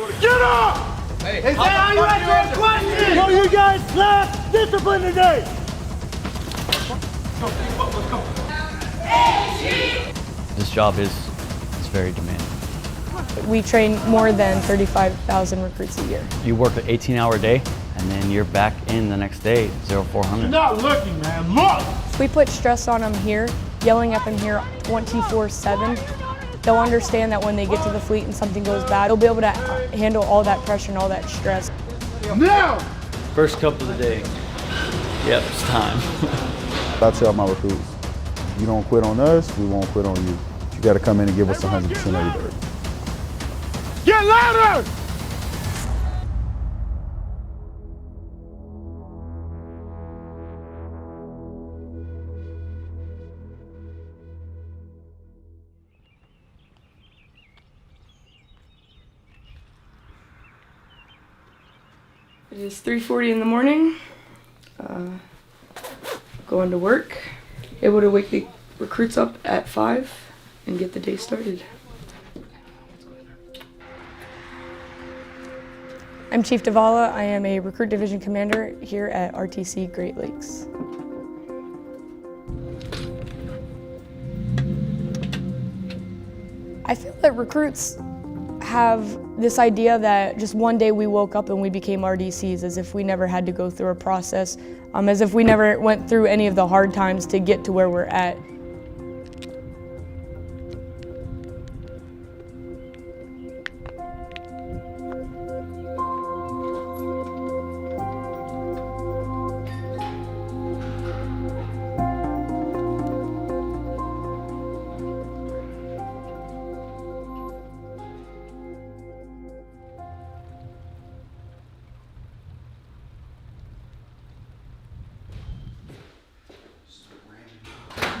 Get up! Hey, is that how you answer a question? So you guys lack discipline today. Let's go. This job is very demanding. We train more than 35,000 recruits a year. You work an 18-hour day, and then you're back in the next day, 0400. You're not looking, man. Look! We put stress on them here, yelling at them here 24/7. They'll understand that when they get to the fleet and something goes bad, they'll be able to handle all that pressure and all that stress. Now! First cup of the day. Yep, it's time. I tell my recruits, you don't quit on us, we won't quit on you. You got to come in and give us 100% every day. Get louder! It is 3:40 in the morning. Going to work. Able to wake the recruits up at 5 and get the day started. I'm Chief Davala. I am a Recruit Division Commander here at RTC Great Lakes. I feel that recruits have this idea that just one day we woke up and we became RDCs, as if we never had to go through a process, as if we never went through any of the hard times to get to where we're at.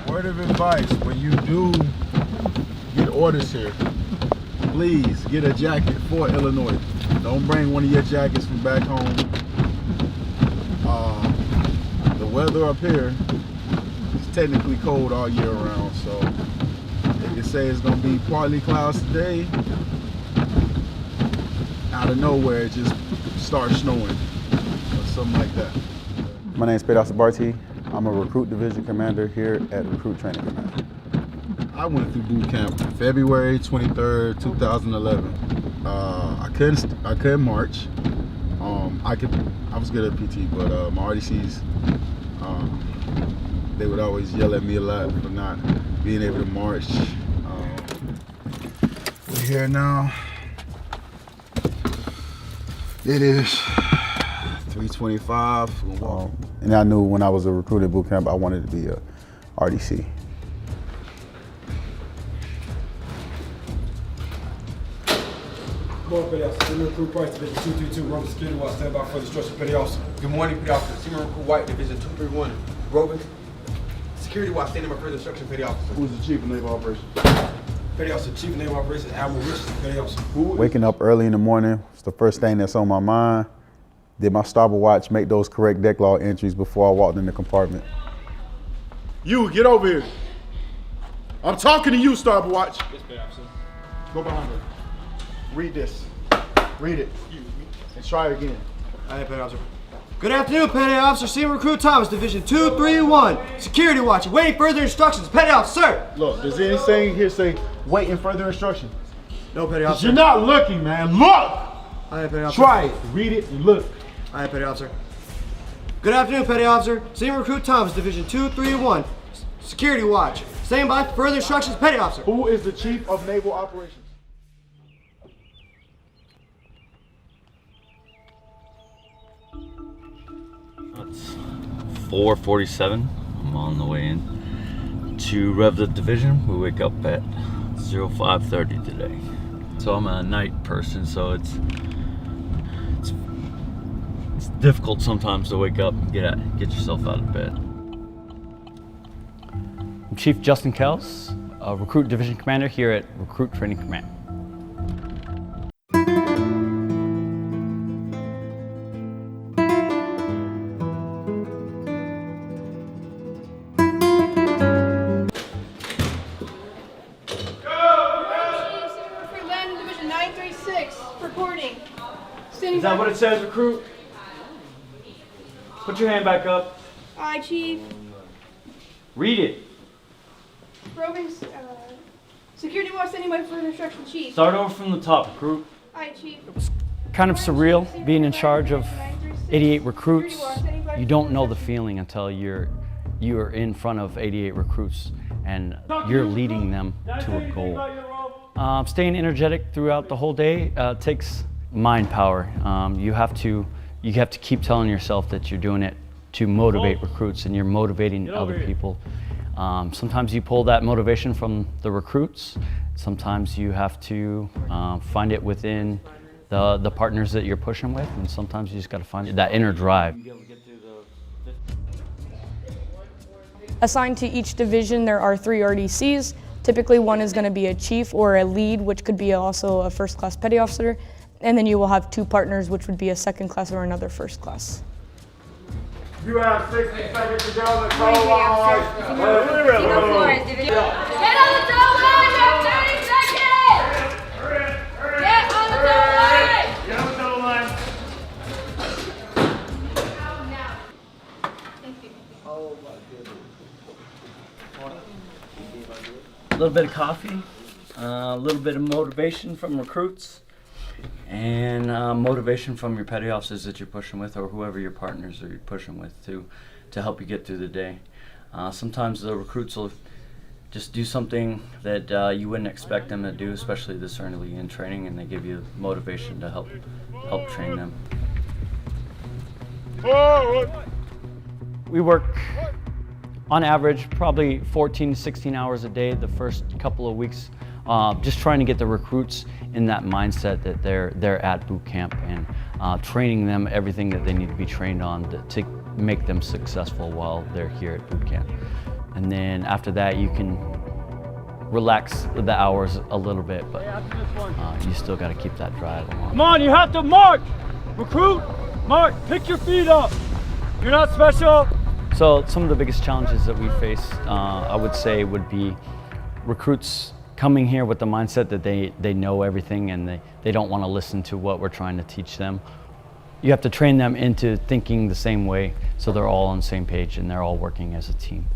Word of advice, when you do get orders here, please get a jacket for Illinois. Don't bring one of your jackets from back home. The weather up here is technically cold all year round, so they can say it's gonna be partly clouds today. Out of nowhere, it just starts snowing or something like that. My name is Petty Officer Barty. I'm a Recruit Division Commander here at Recruit Training Command. I went through boot camp February 23rd, 2011. I couldn't march. I was good at PT, but my RDCs, they would always yell at me a lot for not being able to march. We're here now. It is 3:25. And I knew when I was a recruit at boot camp, I wanted to be a RDC. Come on, Petty Officer. Senior Recruit Price, Division 232, Roving Security Watch, stand by for instruction, Petty Officer. Good morning, Petty Officer. Senior Recruit White, Division 231, Roving Security Watch, standing by for instruction, Petty Officer. Who's the Chief of Naval Operations? Petty Officer, Chief of Naval Operations, Admiral Richardson, Petty Officer. Waking up early in the morning is the first thing that's on my mind. Did my starboard watch make those correct deck log entries before I walked in the compartment? You, get over here. I'm talking to you, starboard watch. Yes, Petty Officer. Go behind her. Read this. Read it. And try it again. Aye, Petty Officer. Good afternoon, Petty Officer. Senior Recruit Thomas, Division 231, Security Watch. Waiting further instructions, Petty Officer, sir. Look, does anything here say waiting further instruction? No, Petty Officer. You're not looking, man. Look! Aye, Petty Officer. Try it. Read it and look. Aye, Petty Officer. Good afternoon, Petty Officer. Senior Recruit Thomas, Division 231, Security Watch. Stand by for further instructions, Petty Officer. Who is the Chief of Naval Operations? It's 4:47. I'm on the way in to rev the division. We wake up at 05:30 today. So I'm a night person, so it's difficult sometimes to wake up and get yourself out of bed. I'm Chief Justin Kels, a Recruit Division Commander here at Recruit Training Command. Division 936, reporting. Is that what it says, recruit? Put your hand back up. Aye, Chief. Read it. Roving's, security watch standing by further instruction, Chief. Start over from the top, recruit. Aye, Chief. Kind of surreal being in charge of 88 recruits. You don't know the feeling until you're in front of 88 recruits and you're leading them to a goal. Staying energetic throughout the whole day takes mind power. You have to keep telling yourself that you're doing it to motivate recruits and you're motivating other people. Sometimes you pull that motivation from the recruits. Sometimes you have to find it within the partners that you're pushing with, and sometimes you just got to find that inner drive. Assigned to each division, there are 3 RDCs. Typically, one is going to be a chief or a lead, which could be also a first class petty officer. And then you will have 2 partners, which would be a second class or another first class. You have 60 seconds to go. Let's go. Get on the throw line! You have 30 seconds! Get on the throw line! Get on the throw line. A little bit of coffee, a little bit of motivation from recruits, and motivation from your petty officers that you're pushing with, or whoever your partners are you're pushing with to help you get through the day. Sometimes the recruits will just do something that you wouldn't expect them to do, especially this early in training, and they give you motivation to help train them. We work on average probably 14 to 16 hours a day the first couple of weeks, just trying to get the recruits in that mindset that they're at boot camp and training them everything that they need to be trained on to make them successful while they're here at boot camp. And then after that, you can relax the hours a little bit, but you still got to keep that drive along. Come on, you have to march! Recruit, march, pick your feet up. You're not special. So some of the biggest challenges that we face, I would say, would be recruits coming here with the mindset that they know everything and they don't want to listen to what we're trying to teach them. You have to train them into thinking the same way so they're all on the same page and they're all working as a team.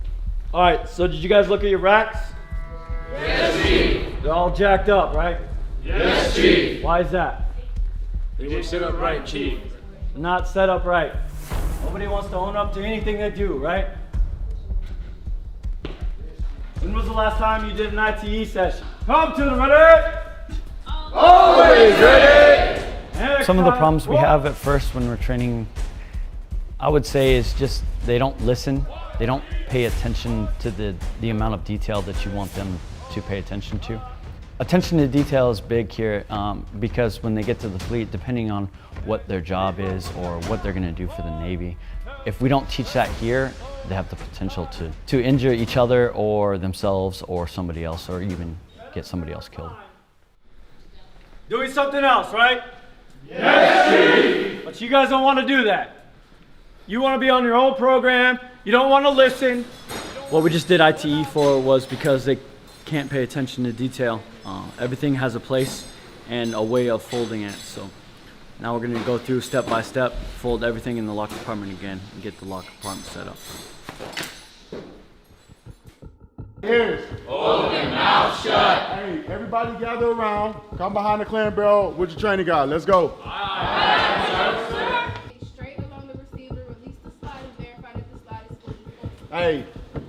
All right, so did you guys look at your racks? Yes, Chief. They're all jacked up, right? Yes, Chief. Why is that? They were set up right, Chief. Not set up right. Nobody wants to own up to anything they do, right? When was the last time you did an ITE session? Come to the ready! Always ready! Some of the problems we have at first when we're training, I would say, is just they don't listen. They don't pay attention to the amount of detail that you want them to pay attention to. Attention to detail is big here because when they get to the fleet, depending on what their job is or what they're going to do for the Navy, if we don't teach that here, they have the potential to injure each other or themselves or somebody else, or even get somebody else killed. Doing something else, right? Yes, Chief. But you guys don't want to do that. You want to be on your own program. You don't want to listen. What we just did ITE for was because they can't pay attention to detail. Everything has a place and a way of folding it. So now we're going to go through step by step, fold everything in the lock compartment again, and get the lock compartment set up. Ears. Hold your mouth shut. Hey, everybody gather around. Come behind the clan barrel with your training guide. Let's go. Straight along the receiver, release the slide and verify that the slide is fully folded. Hey,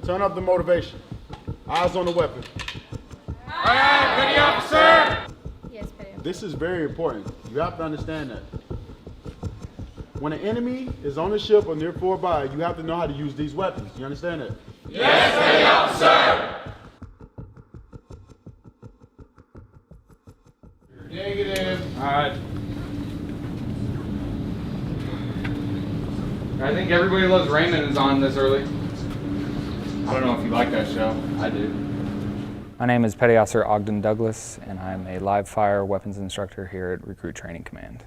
turn up the motivation. Eyes on the weapon. Aye, petty officer. Yes, petty officer. This is very important. You have to understand that. When an enemy is on the ship or near by, you have to know how to use these weapons. You understand that? Yes, petty officer. Negative. All right. I think Everybody Loves Raymond is on this early. I don't know if you like that show. I do. My name is Petty Officer Ogden Douglas, and I'm a live fire weapons instructor here at Recruit Training Command.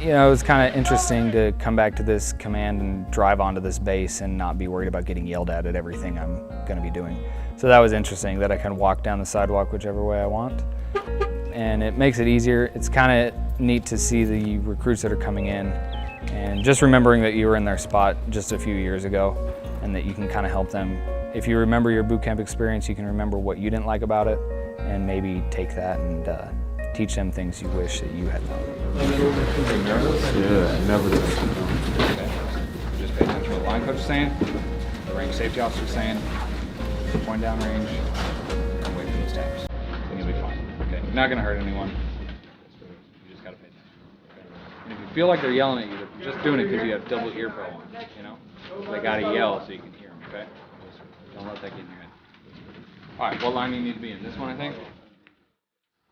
You know, it was kind of interesting to come back to this command and drive onto this base and not be worried about getting yelled at everything I'm going to be doing. So that was interesting, that I can walk down the sidewalk whichever way I want. And it makes it easier. It's kind of neat to see the recruits that are coming in and just remembering that you were in their spot just a few years ago and that you can kind of help them. If you remember your boot camp experience, you can remember what you didn't like about it and maybe take that and teach them things you wish that you had known. Yeah, never did. Okay. Just pay attention to what the line coach is saying, the range safety officer is saying, point down range, and wait for those taps. And you'll be fine. Okay, you're not going to hurt anyone. You just got to pay attention. Okay? And if you feel like they're yelling at you, they're just doing it because you have double ear pro on, you know? They got to yell so you can hear them, okay? Just don't let that get in your head. All right, what line do you need to be in? This one, I think?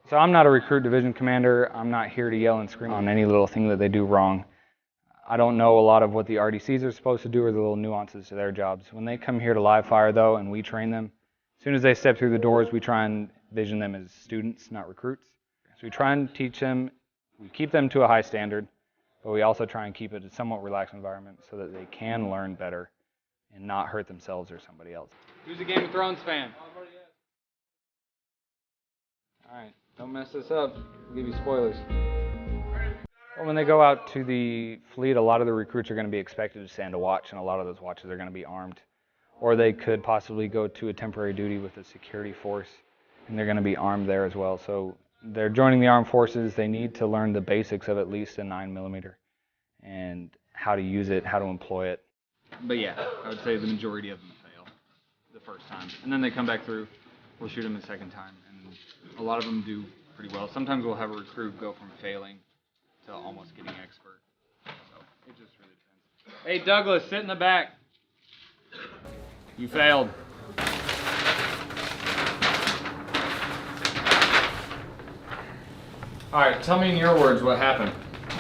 So I'm not a recruit division commander. I'm not here to yell and scream on any little thing that they do wrong. I don't know a lot of what the RDCs are supposed to do or the little nuances to their jobs. When they come here to live fire though and we train them, as soon as they step through the doors, we try and vision them as students, not recruits. So we try and teach them, we keep them to a high standard, but we also try and keep it a somewhat relaxed environment so that they can learn better and not hurt themselves or somebody else. Who's a Game of Thrones fan? All right, don't mess this up. I'll give you spoilers. Well, when they go out to the fleet, a lot of the recruits are going to be expected to stand a watch, and a lot of those watches are going to be armed. Or they could possibly go to a temporary duty with a security force, and they're going to be armed there as well. So they're joining the armed forces. They need to learn the basics of at least a 9mm and how to use it, how to employ it. But yeah, I would say the majority of them fail the first time. And then they come back through, we'll shoot them a second time, and a lot of them do pretty well. Sometimes we'll have a recruit go from failing to almost getting expert. So it just really depends. Hey Douglas, sit in the back. You failed. Alright, tell me in your words what happened.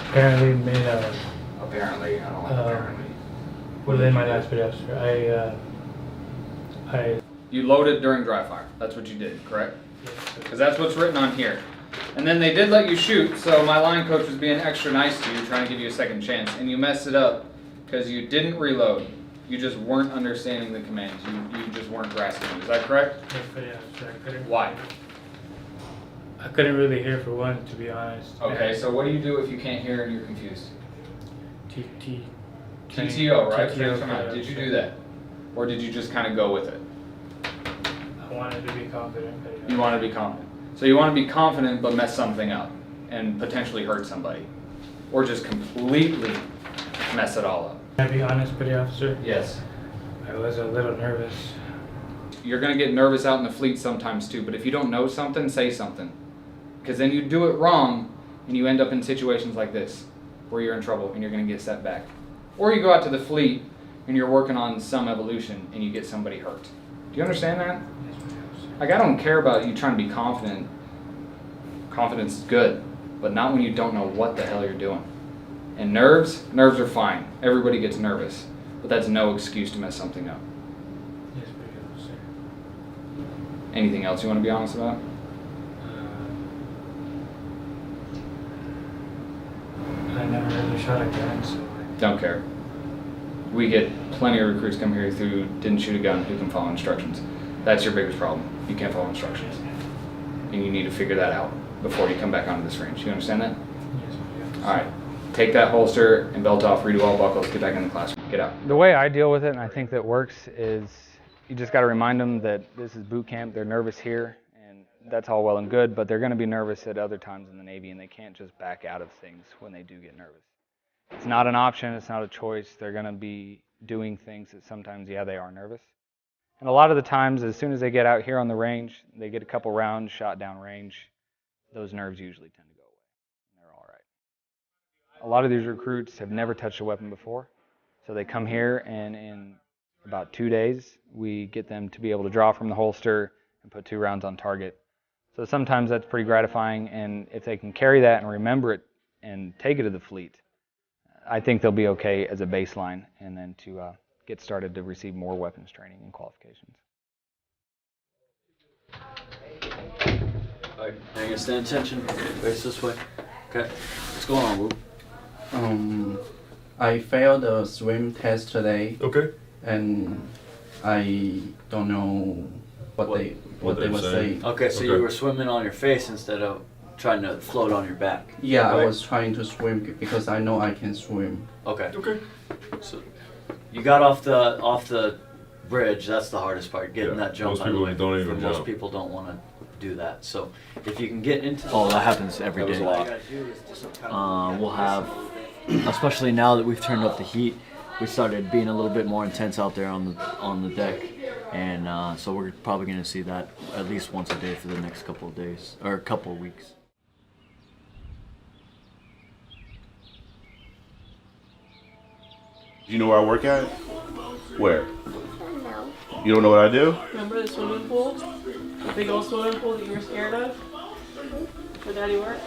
Apparently made a... Apparently, I don't like apparently. Within my last video, I... You loaded during dry fire. That's what you did, correct? Because that's what's written on here. And then they did let you shoot, so my line coach was being extra nice to you, trying to give you a second chance, and you messed it up because you didn't reload. You just weren't understanding the commands. You just weren't grasping them. Is that correct? Yeah, so I couldn't... Why? I couldn't really hear for one, to be honest. Okay, so what do you do if you can't hear and you're confused? TTO, right? TTO, did you do that? Or did you just kind of go with it? I wanted to be confident. You want to be confident. So you want to be confident but mess something up and potentially hurt somebody. Or just completely mess it all up. Can I be honest, petty officer? Yes. I was a little nervous. You're going to get nervous out in the fleet sometimes too, but if you don't know something, say something. Because then you do it wrong and you end up in situations like this where you're in trouble and you're going to get set back. Or you go out to the fleet and you're working on some evolution and you get somebody hurt. Do you understand that? Like, I don't care about you trying to be confident. Confidence is good, but not when you don't know what the hell you're doing. And nerves are fine. Everybody gets nervous, but that's no excuse to mess something up. Yes, petty officer. Anything else you want to be honest about? I never really shot a gun, so... Don't care. We get plenty of recruits come here who didn't shoot a gun, who can follow instructions. That's your biggest problem. You can't follow instructions. And you need to figure that out before you come back onto this range. You understand that? Yes, petty officer. All right. Take that holster and belt off, redo all buckles, get back in the classroom. Get out. The way I deal with it, and I think that works, is you just got to remind them that this is boot camp. They're nervous here, and that's all well and good, but they're going to be nervous at other times in the Navy, and they can't just back out of things when they do get nervous. It's not an option. It's not a choice. They're going to be doing things that sometimes, yeah, they are nervous. And a lot of the times, as soon as they get out here on the range, they get a couple rounds shot down range, those nerves usually tend to go away, and they're all right. A lot of these recruits have never touched a weapon before, so they come here, and in about 2 days, we get them to be able to draw from the holster and put 2 rounds on target. So sometimes that's pretty gratifying, and if they can carry that and remember it and take it to the fleet, I think they'll be okay as a baseline, and then to get started to receive more weapons training and qualifications. Alright, now you're gonna stand attention. Face this way. Okay. What's going on, Woo? I failed the swim test today. Okay. And I don't know what they were saying. Okay, so you were swimming on your face instead of trying to float on your back. Yeah, right? I was trying to swim because I know I can swim. Okay. Okay. So you got off the bridge. That's the hardest part, getting that jump out of the way. Most people don't want to do that. So if you can get into that happens every day. We'll have, especially now that we've turned up the heat, we started being a little bit more intense out there on the deck, and so we're probably going to see that at least once a day for the next couple of days or a couple of weeks. You know where I work at? Where? No. You don't know what I do? Remember the swimming pool? The big old swimming pool that you were scared of? Where Daddy worked?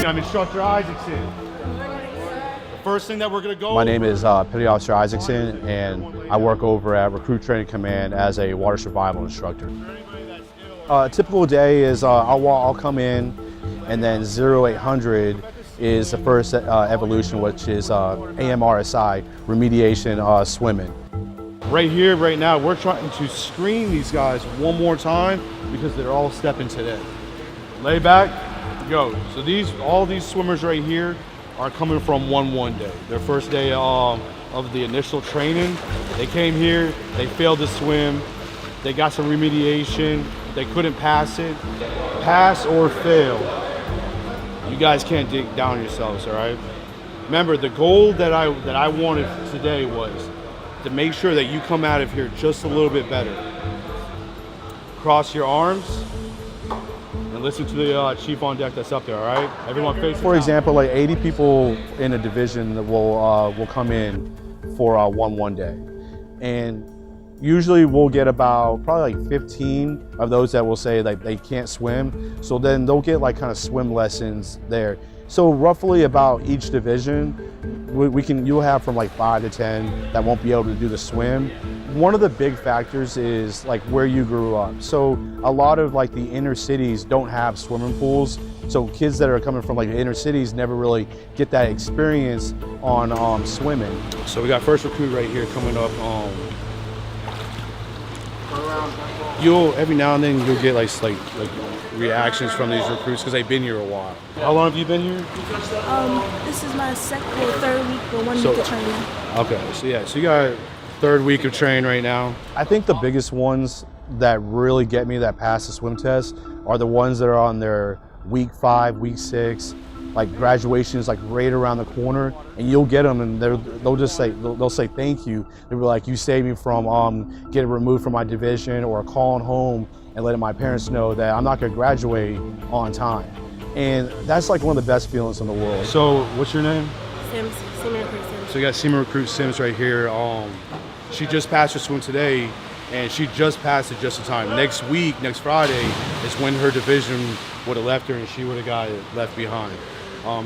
I'm Instructor Isaacson. The first thing that we're going to go My name is Petty Officer Isaacson, and I work over at Recruit Training Command as a water survival instructor. A typical day is I'll come in, and then 0800 is the first evolution, which is AMRSI, remediation swimming. right here, right now, we're trying to screen these guys one more time because they're all stepping today. Lay back, go. So all these swimmers right here are coming from 1-1 day. Their first day of the initial training. They came here, they failed to swim, they got some remediation, they couldn't pass it. Pass or fail. You guys can't dig down yourselves, all right? Remember, the goal that I wanted today was to make sure that you come out of here just a little bit better. Cross your arms and listen to the chief on deck that's up there, all right? Everyone face For example, like 80 people in a division that will come in for 1-1 day. And usually we'll get about probably like 15 of those that will say like they can't swim. So then they'll get like kind of swim lessons there. So roughly about each division, you'll have from like 5 to 10 that won't be able to do the swim. One of the big factors is like where you grew up. So a lot of like the inner cities don't have swimming pools. So kids that are coming from like the inner cities never really get that experience on swimming. So we got first recruit right here coming up. Every now and then you'll get like reactions from these recruits because they've been here a while. How long have you been here? This is my third week, but 1 week of training. Okay, so you got third week of training right now. I think the biggest ones that really get me that pass the swim test are the ones that are on their week 5, week 6, like graduation is like right around the corner, and you'll get them and they'll say thank you. They'll be like, you saved me from getting removed from my division or calling home and letting my parents know that I'm not gonna graduate on time. And that's like one of the best feelings in the world. So what's your name? Sims, Senior Recruit Sims. So you got Senior Recruit Sims right here. She just passed her swim today, and she just passed it just in time. Next week, next Friday, is when her division would have left her and she would have got left behind. How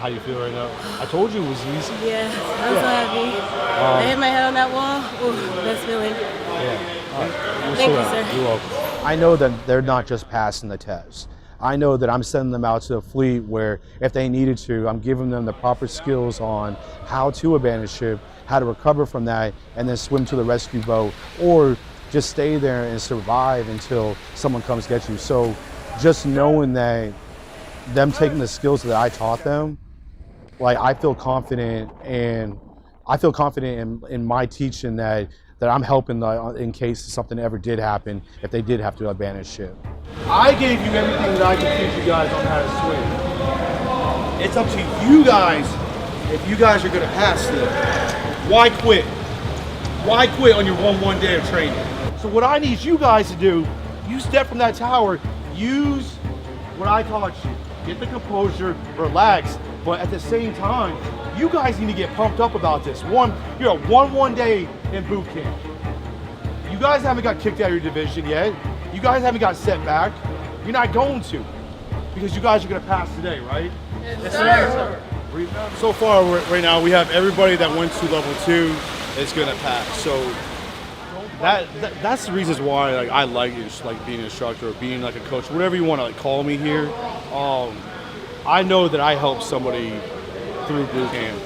do you feel right now? I told you it was easy. Yeah, I'm so happy. I hit my head on that wall. Ooh, best feeling. Yeah. All right. Thank you, sir. You're welcome. I know that they're not just passing the test. I know that I'm sending them out to the fleet where if they needed to, I'm giving them the proper skills on how to abandon ship, how to recover from that, and then swim to the rescue boat, or just stay there and survive until someone comes get you. So just knowing that them taking the skills that I taught them, like I feel confident in my teaching that I'm helping in case something ever did happen, if they did have to abandon ship. I gave you everything that I could teach you guys on how to swim. It's up to you guys if you guys are gonna pass this. Why quit? Why quit on your 1-1 day of training? So what I need you guys to do, you step from that tower, use what I taught you. Get the composure, relax, But at the same time, you guys need to get pumped up about this. One, you're a 1-1 day in boot camp. You guys haven't got kicked out of your division yet. You guys haven't got set back. You're not going to, because you guys are going to pass today, right? Yes, sir. So far, right now, we have everybody that went to level 2 is going to pass. So that's the reasons why I like just like being an instructor or being like a coach, whatever you want to call me here. I know that I helped somebody through boot camp.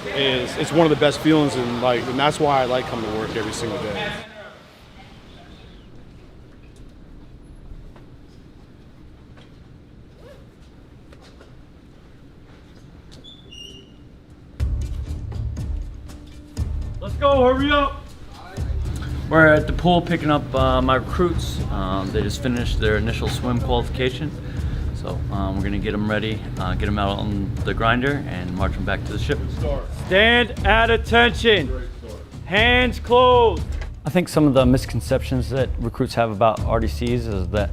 It's one of the best feelings, and that's why I like coming to work every single day. Let's go, hurry up. We're at the pool picking up my recruits. They just finished their initial swim qualification. So we're gonna get them ready, get them out on the grinder and march them back to the ship. Stand at attention. Hands closed. I think some of the misconceptions that recruits have about RDCs is that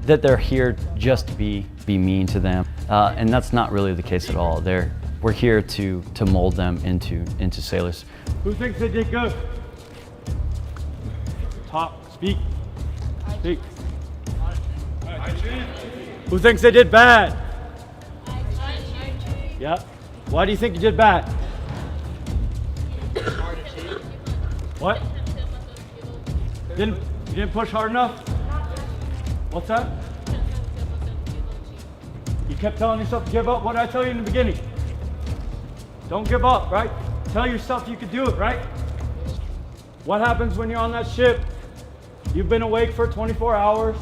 they're here just to be mean to them. And that's not really the case at all. We're here to mold them into sailors. Who thinks they did good? Speak. Who thinks they did bad? Yeah. Why do you think you did bad? What? You didn't push hard enough? What's that? You kept telling yourself to give up. What did I tell you in the beginning? Don't give up, right? Tell yourself you could do it, right? What happens when you're on that ship? You've been awake for 24 hours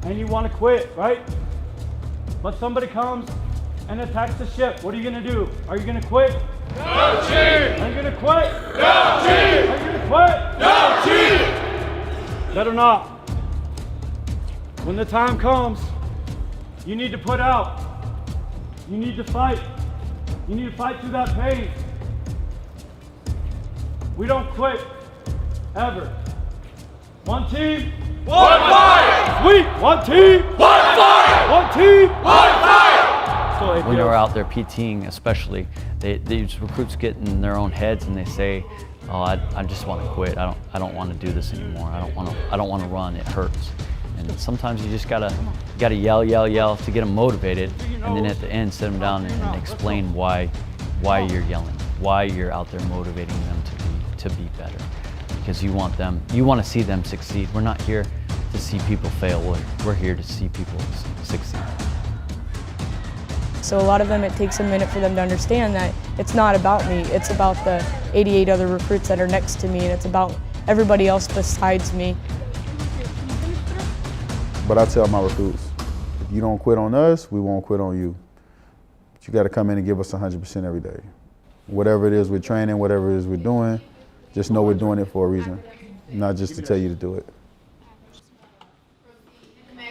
and you want to quit, right? But somebody comes and attacks the ship. What are you going to do? Are you going to quit? No cheat! Are you going to quit? No cheat! Are you going to quit? No cheat! Better not. When the time comes, you need to put out. You need to fight. You need to fight through that pain. We don't quit, ever. One team, one fight! Sweet! One team, one fight! One team, one fight! When they're out there PTing especially, these recruits get in their own heads and they say, oh, I just want to quit. I don't want to do this anymore. I don't want to run. It hurts. And sometimes you just gotta yell to get them motivated, and then at the end sit them down and explain why you're yelling, why you're out there motivating them to be better, because you want to see them succeed. We're not here to see people fail. We're here to see people succeed. So a lot of them, it takes a minute for them to understand that it's not about me. It's about the 88 other recruits that are next to me, and it's about everybody else besides me. But I tell my recruits, if you don't quit on us, we won't quit on you. But you got to come in and give us 100% every day. Whatever it is we're training, whatever it is we're doing, just know we're doing it for a reason, not just to tell you to do it.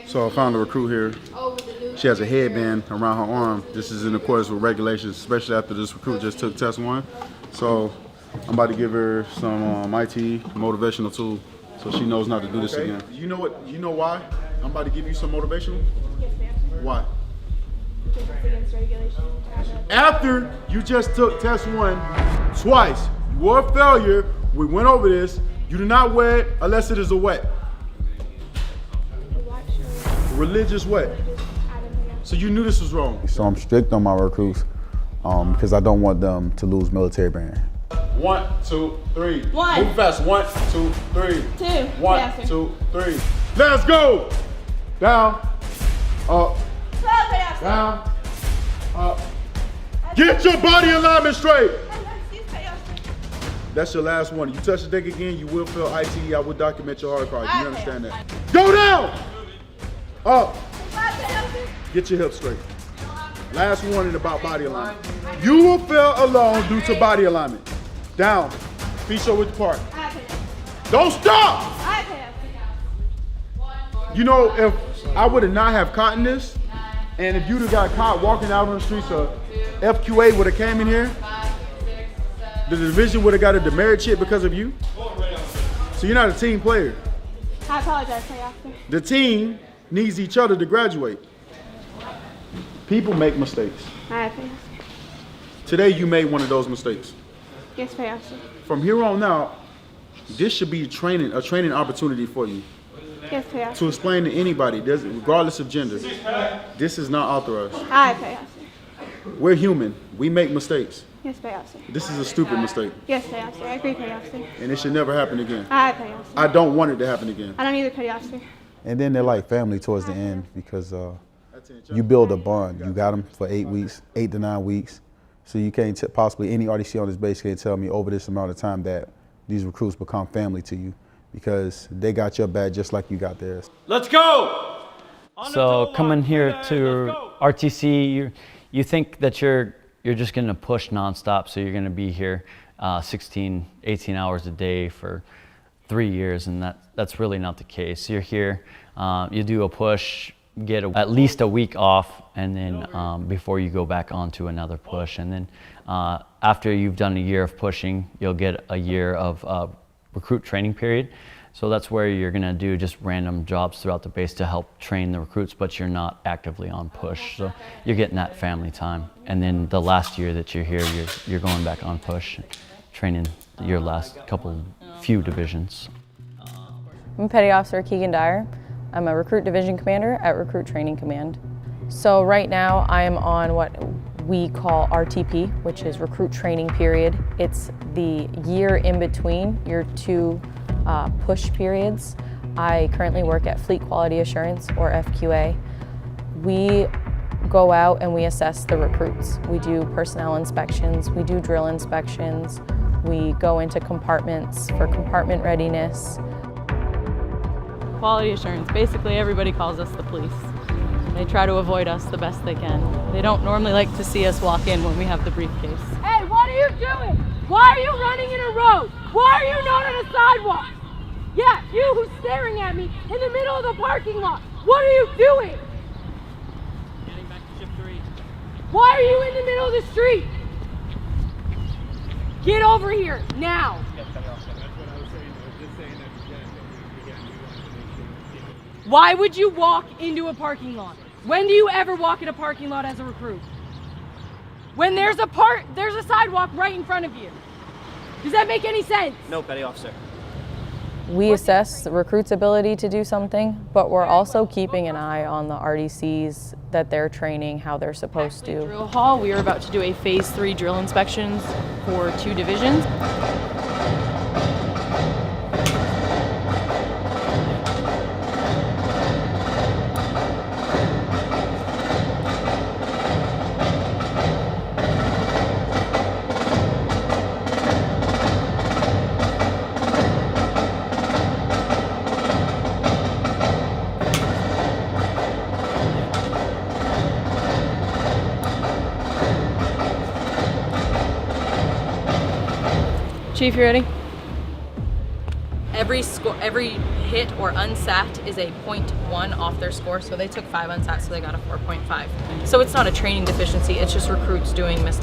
So I found a recruit here. She has a headband around her arm. This is in accordance with regulations, especially after this recruit just took test 1. So I'm about to give her some IT motivational tool so she knows not to do this again. You know what? You know why? I'm about to give you some motivation. Yes, ma'am. Why? Because it's against regulation. After you just took test 1 twice, you were a failure. We went over this. You do not wear it unless it is a wet. Religious wet. So you knew this was wrong. So I'm strict on my recruits because I don't want them to lose military brand. 1, 2, 3. One. Move fast. 1, 2, 3. 2. 1, Faster. 2, 3. Let's go. Down. Up. Down. Up. Get your body alignment straight. That's your last one. You touch the deck again, you will fail IT. I will document your hard card. You understand that? Go down. Up. Get your hips straight. Last warning about body alignment. You will fail alone due to body alignment. Down. Feet shoulder width apart. Don't stop. You know, if I would have not have caught in this, and if you'd have got caught walking out on the streets of FQA would have came in here, the division would have got a demerit chip because of you. So you're not a team player. I apologize, Playoff. The team needs each other to graduate. People make mistakes. Aye, Petty Officer. Today you made one of those mistakes. Yes, Petty Officer. From here on out, this should be a training opportunity for you. Yes, Petty Officer. To explain to anybody, regardless of gender, this is not authorized. Aye, Petty Officer. We're human. We make mistakes. Yes, Petty Officer. This is a stupid mistake. Yes, Petty Officer. I agree, Petty Officer. And it should never happen again. Aye, Petty Officer. I don't want it to happen again. I don't either, Petty Officer. And then they're like family towards the end because you build a bond. You got them for 8 weeks, 8 to 9 weeks. So you can't possibly, any RDC on this base can't tell me over this amount of time that these recruits become family to you because they got your back just like you got theirs. Let's go! So coming here to RTC, you think that you're just going to push nonstop, so you're going to be here 16, 18 hours a day for 3 years, and that's really not the case. You're here, you do a push, get at least a week off, and then before you go back on to another push. And then after you've done a year of pushing, you'll get a year of recruit training period. So that's where you're gonna do just random jobs throughout the base to help train the recruits, but you're not actively on push. So you're getting that family time. And then the last year that you're here, you're going back on push, training your last few divisions. I'm Petty Officer Keegan Dyer. I'm a Recruit Division Commander at Recruit Training Command. So right now I am on what we call RTP, which is Recruit Training Period. It's the year in between your two push periods. I currently work at Fleet Quality Assurance, or FQA. We go out and we assess the recruits. We do personnel inspections, we do drill inspections, we go into compartments for compartment readiness. Quality assurance, basically everybody calls us the police. They try to avoid us the best they can. They don't normally like to see us walk in when we have the briefcase. Hey, what are you doing? Why are you running in a road? Why are you not on a sidewalk? Yeah, you who's staring at me in the middle of the parking lot. What are you doing? Getting back to shift 3. Why are you in the middle of the street? Get over here, now. Why would you walk into a parking lot? When do you ever walk in a parking lot as a recruit? When there's a sidewalk right in front of you. Does that make any sense? No, Petty Officer. We assess the recruit's ability to do something, but we're also keeping an eye on the RDCs that they're training how they're supposed to. Drill hall, we are about to do a phase 3 drill inspections for 2 divisions. Chief, you ready? Every hit or unsat is a 0.1 off their score, so they took 5 unsats, so they got a 4.5. So it's not a training deficiency, it's just recruits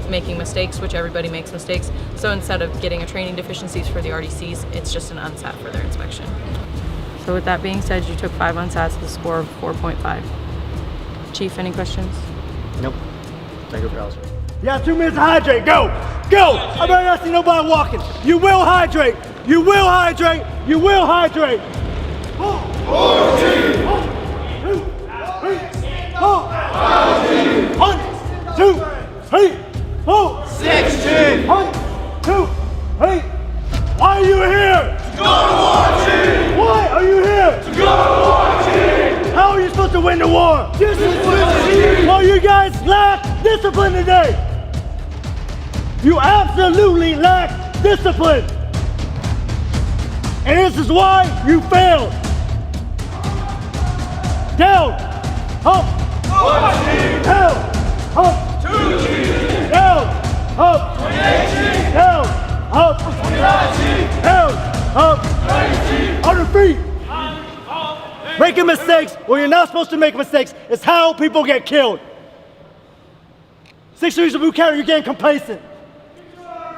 making mistakes, which everybody makes mistakes. So instead of getting a training deficiencies for the RDCs, it's just an unsat for their inspection. So with that being said, you took 5 unsats with a score of 4.5. Chief, any questions? Nope. Thank you, Officer. You got 2 minutes to hydrate. Go! Go! I better not see nobody walking. You will hydrate. You will hydrate. You will hydrate. 14! 1, 2, 3, 4, 16! 1, 2, 3. Why are you here? To go to war, Chief! Why are you here? To go to war, Chief! How are you supposed to win the war? Discipline, Chief! Well, you guys lack discipline today. You absolutely lack discipline. And this is why you failed. Down, up, down, up, down, up, down, up, down, up, on your feet. Making mistakes when you're not supposed to make mistakes is how people get killed. 6 weeks of boot camp, you're getting complacent.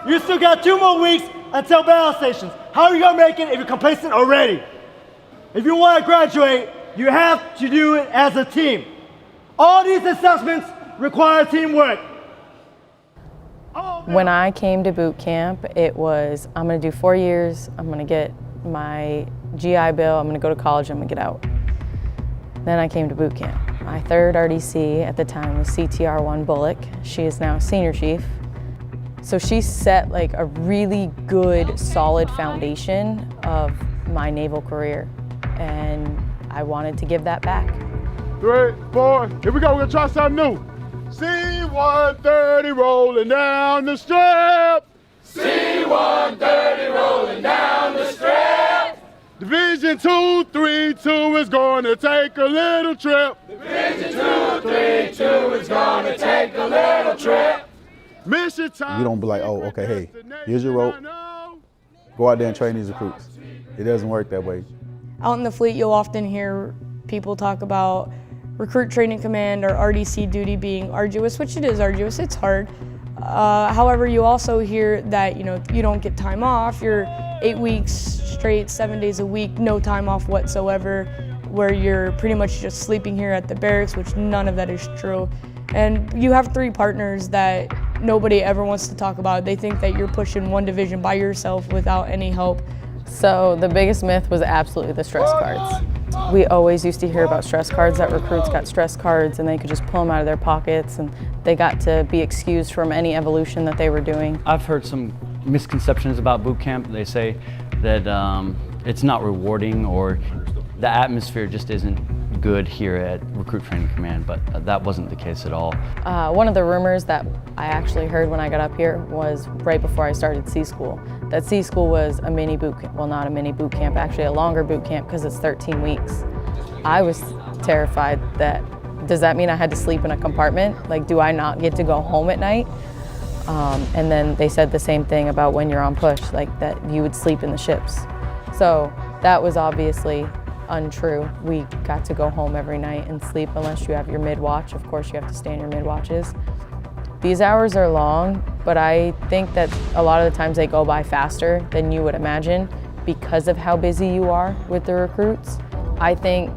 You still got 2 more weeks until battle stations. How are you gonna make it if you're complacent already? If you wanna graduate, you have to do it as a team. All these assessments require teamwork. When I came to boot camp, it was, I'm gonna do 4 years, I'm gonna get my GI Bill, I'm gonna go to college, I'm gonna get out. Then I came to boot camp. My third RDC at the time was CTR1 Bullock. She is now senior chief. So she set like a really good, solid foundation of my naval career. And I wanted to give that back. 3, 4, here we go, we're gonna try something new. C-130 rolling down the strip. C-130 rolling down the strip. Division 232 is gonna take a little trip. Division 232 is gonna take a little trip. Mission time. You don't be like, oh, okay, hey, here's your rope. Go out there and train these recruits. It doesn't work that way. Out in the fleet, you'll often hear people talk about recruit training command or RDC duty being arduous, which it is arduous, it's hard. However, you also hear that you don't get time off. You're 8 weeks straight, 7 days a week, no time off whatsoever, where you're pretty much just sleeping here at the barracks, which none of that is true. And you have 3 partners that nobody ever wants to talk about. They think that you're pushing one division by yourself without any help. So the biggest myth was absolutely the stress cards. We always used to hear about stress cards, that recruits got stress cards and they could just pull them out of their pockets and they got to be excused from any evolution that they were doing. I've heard some misconceptions about boot camp. They say that it's not rewarding or the atmosphere just isn't good here at Recruit Training Command, but that wasn't the case at all. One of the rumors that I actually heard when I got up here was right before I started C School, that C School was a mini boot camp. Well, not a mini boot camp, actually a longer boot camp because it's 13 weeks. I was terrified that, does that mean I had to sleep in a compartment? Like, do I not get to go home at night? And then they said the same thing about when you're on push, like that you would sleep in the ships. So that was obviously untrue. We got to go home every night and sleep unless you have your mid-watch. Of course, you have to stay in your mid-watches. These hours are long, but I think that a lot of the times they go by faster than you would imagine because of how busy you are with the recruits. I think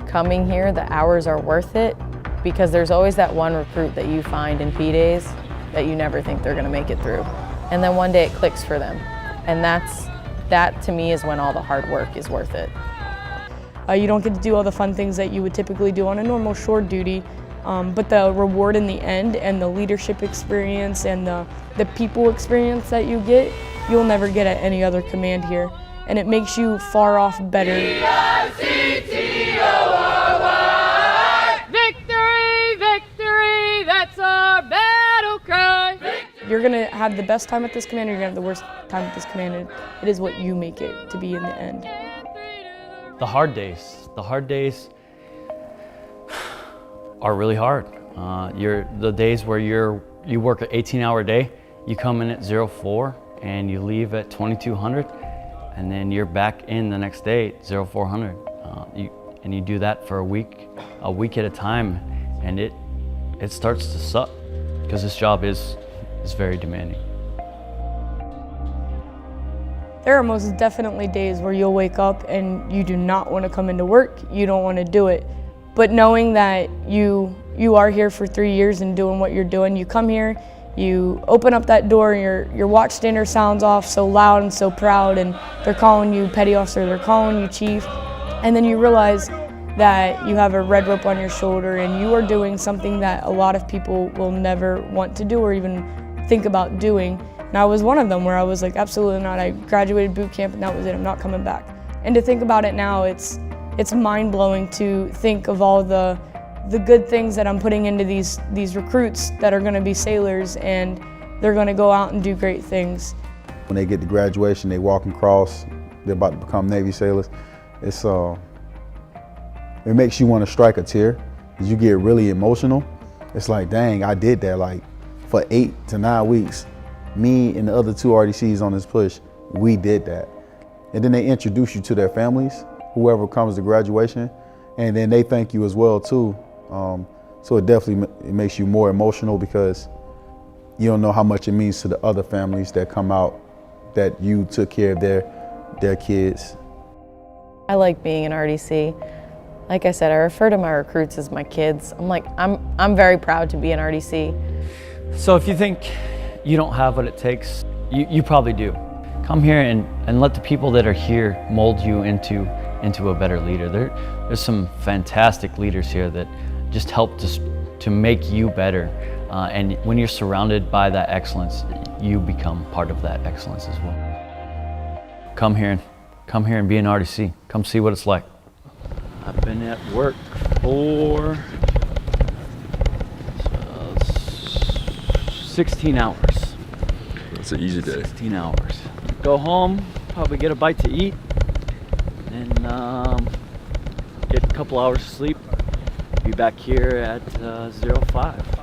coming here, the hours are worth it because there's always that one recruit that you find in P days that you never think they're gonna make it through. And then one day it clicks for them. And that to me is when all the hard work is worth it. You don't get to do all the fun things that you would typically do on a normal shore duty, but the reward in the end and the leadership experience and the people experience that you get, you'll never get at any other command here. And it makes you far off better. Victory, victory, that's our battle cry. You're gonna have the best time at this command, or you're gonna have the worst time at this command, and it is what you make it to be in the end. The hard days are really hard. The days where you work an 18-hour day, you come in at 04 and you leave at 2200, and then you're back in the next day at 0400. And you do that for a week at a time, and it starts to suck because this job is very demanding. There are most definitely days where you'll wake up and you do not want to come into work, you don't want to do it. But knowing that you are here for 3 years and doing what you're doing, you come here, you open up that door, and your watch standard sounds off so loud and so proud, and they're calling you petty officer, they're calling you chief, and then you realize that you have a red rope on your shoulder and you are doing something that a lot of people will never want to do or even think about doing. And I was one of them where I was like, absolutely not. I graduated boot camp and that was it, I'm not coming back. And to think about it now, it's mind-blowing to think of all the good things that I'm putting into these recruits that are gonna be sailors, and they're gonna go out and do great things. When they get to graduation, they walk across, they're about to become Navy sailors. It makes you wanna strike a tear, because you get really emotional. It's like, dang, I did that like for 8 to 9 weeks. Me and the other 2 RDCs on this push, we did that. And then they introduce you to their families, whoever comes to graduation, and then they thank you as well too. So it definitely makes you more emotional because you don't know how much it means to the other families that come out that you took care of their kids. I like being an RDC. Like I said, I refer to my recruits as my kids. I'm very proud to be an RDC. So if you think you don't have what it takes, you probably do. Come here and let the people that are here mold you into a better leader. There's some fantastic leaders here that just help to make you better. And when you're surrounded by that excellence, you become part of that excellence as well. Come here and be an RDC. Come see what it's like. I've been at work for 16 hours. It's an easy day. 16 hours. Go home, probably get a bite to eat, and get a couple hours of sleep. Be back here at 05.